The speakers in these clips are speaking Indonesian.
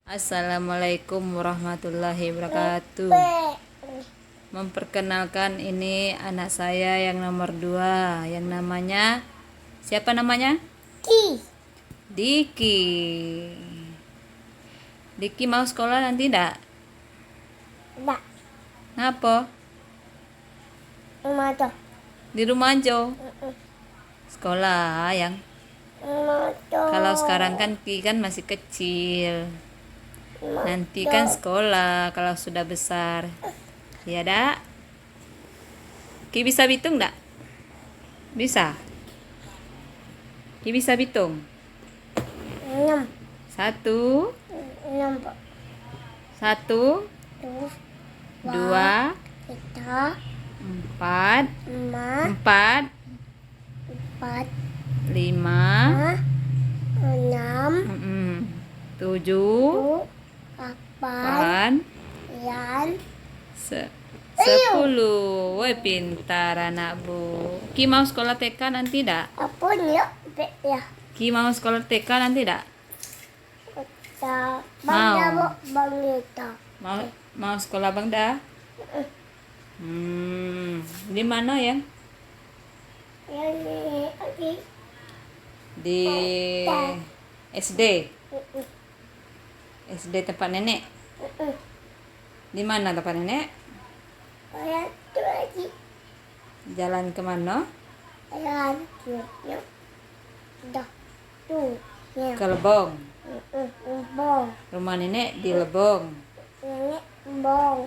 Assalamualaikum warahmatullahi wabarakatuh. Memperkenalkan, ini anak saya yang nomor 2, yang namanya, siapa namanya? Diki. Diki mau sekolah nanti enggak? Enggak, Ngapa? rumah tuh. Di rumah aja. Sekolah yang Rumah tuh. kalau sekarang kan Ki kan masih kecil. Nanti kan sekolah kalau sudah besar. Ya dak? Ki bisa hitung enggak? Bisa. Ki bisa hitung. 6, 1 6, 1 terus 2 kita 4 4, 4 4, 5 6, 7 8, 8 9, 10. Woi, pintar anak bu. Ki mau sekolah TK nanti dak? apa nih ya? Ki mau sekolah TK nanti dak? Kita Mau. bang kita. Mau sekolah bang dah? Di mana ya? Ini Di SD. SD tempat nenek. Di mana tempat nenek? kayak itu lagi. Jalan kemana? Kayak tuh, dah tuh, ya. Ke Lebong. Bong, Rumah nenek di Lebong. ini bong.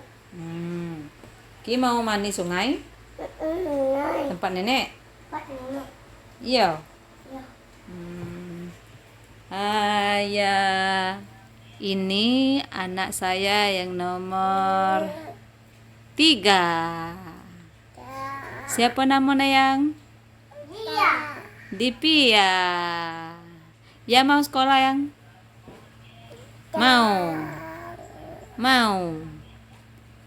Ki mau mandi sungai? Nai, Tempat nenek? Pak ini. Iya. Ya. Ayah, ini anak saya yang nomor 3. Siapa namanya yang? Iya. Dipia. Ya mau sekolah yang? Mau.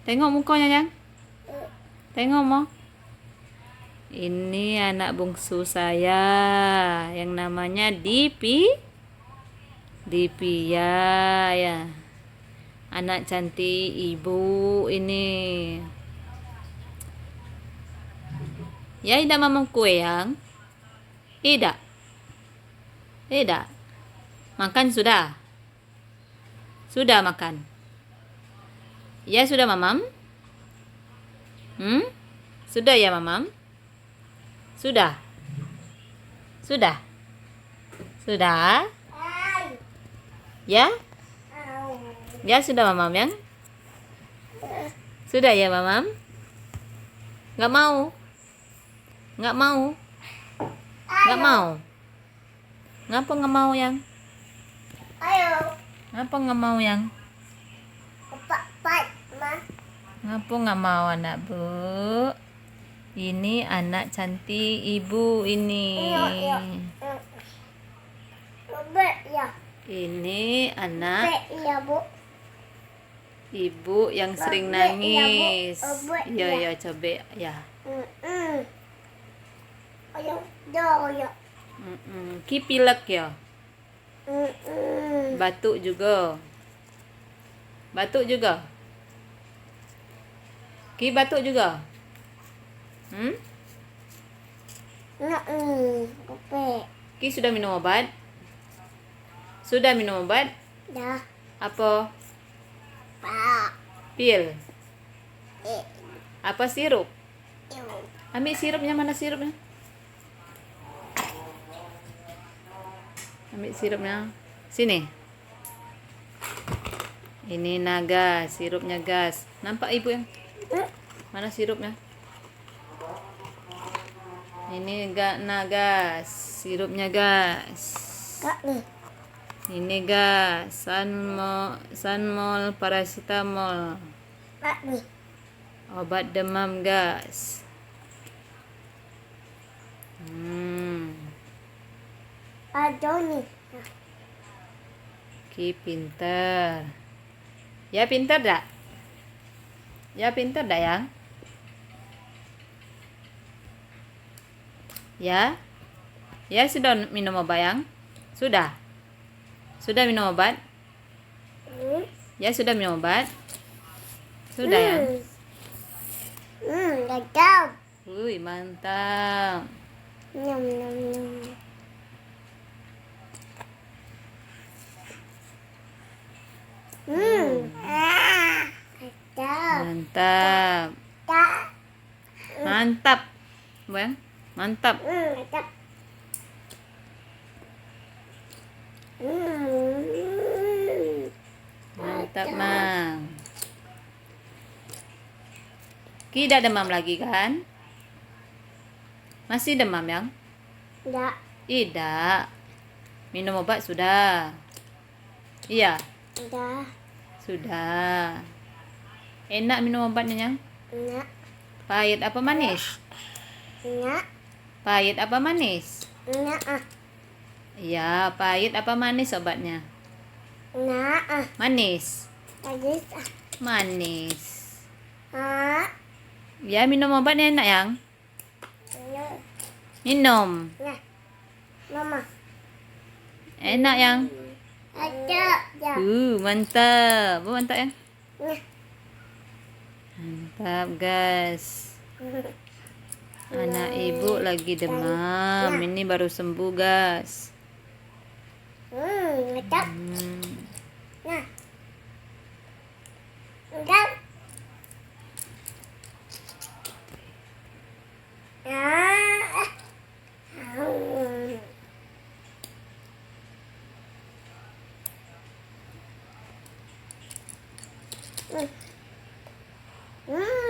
Tengok mukanya yang? Tengok mau. Ini anak bungsu saya yang namanya Dipia ya. Anak cantik ibu ini. Ya, tidak mamam kue yang? Tidak. Tidak. Makan sudah? Sudah makan? Ya, sudah mamam? Sudah ya mamam? Sudah? Sudah? Sudah? Ya? Ya, sudah mamam yang? Sudah ya mamam? Nggak mau? Nggak mau? Nggak mau? Ngapa nggak mau yang? Ayo, Ngapa nggak mau yang? Pak, Ma. Ngapa nggak mau anak bu? Ini anak cantik ibu ini. Iya. Bebek ya. Ini anak Bebek ya, Bu. ibu yang sering Bebek, ya, Bu. nangis. Bebek, Ya ya. ya coba ya. Ayo, dah ya. Ki pilek ya. Batuk juga. Batuk juga. Ki batuk juga. Bebek. Ki sudah minum obat? Sudah minum obat? Dah, Apa? Pak. Pil? Eh, Apa sirup? Ibu. Ambil sirupnya, mana sirupnya? Ambil sirupnya. Sini. Ini naga, sirupnya gas. Nampak ibu yang? Mana sirupnya? Ini enggak nagas, sirupnya gas. Kak nih. Ini gas, Sanmol paracetamol. Kak nih. Obat demam gas. Ada nih. Ki pinter. Ya pinter dak? Ya pinter dak yang? Ya? Ya sudah minum obat yang? Sudah? Sudah minum obat? Ya sudah minum obat? Sudah ya? Sedap. Wih, mantap. Nyam, nyam, nyam. Sedap. Mantap. Sedap. Mantap. Bang, mantap. Sedap. Mantap, Mang. Tidak demam lagi kan? Masih demam, Yang? Tidak. Tidak. Minum obat sudah. Iya, Tidak. sudah. Enak minum obatnya, Yang? Enak. Pahit apa manis? Enak. Pahit apa manis? Enak. Iya, pahit apa manis obatnya? Enak. Manis. Habis. Manis. Ah. Ya, minum obatnya enak, Yang? Enak. Minum. Nah. Mama. Enak, Yang? Ada. Ya. Mantap. Mantap, Yang? Nah. Mantap, guys. Anak ibu lagi demam. Ini baru sembuh, guys. Sedap. Hmm. Nah. Sedap. Ah. Hmm.